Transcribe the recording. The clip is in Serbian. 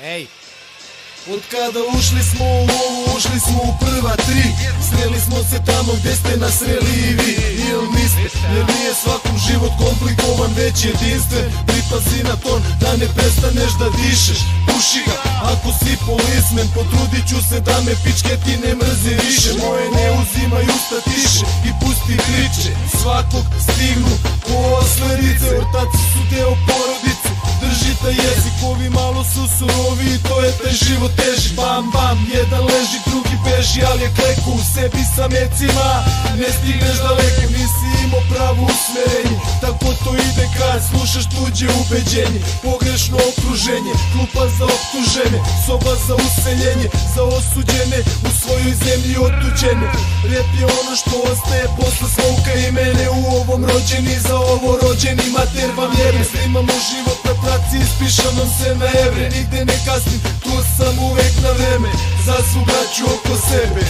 Ej! Od kada ušli smo u ovu, ušli smo u prva tri. Sreli smo se tamo gde ste nas sreli i vi. Ili niste, jer nije svakom život komplikovan, već jedinstven. Pripazi na ton, da ne prestaneš da dišeš. Puši ga, ako si polismen, potrudit ću se da me pičke ti ne mrze više. Moje ne uzimaj usta tiše i pusti kriče. Svakog stignu posledice, ortaci su deo porodice. Držite jezik, ovi malo su surovi i to je taj život teži. Bam bam, jedan leži, drugi beži, ali je kleku u sebi sa mecima. Ne stigneš daleko, nisi imao pravo usmerenje. Tako to ide kad slušaš tuđe ubeđenje. Pogrešno okruženje, klupa za optužene, soba za useljenje, za osuđene, u svojoj zemlji otuđene. Rep je ono što ostaje posle Slowka i mene. U ovom rođeni, za ovo rođeni, mater vam jebe. Snimamo život na traci, ispišavam se na evre. Nigde ne kasnim, tu sam uvek na vreme, za svu braću oko sebe.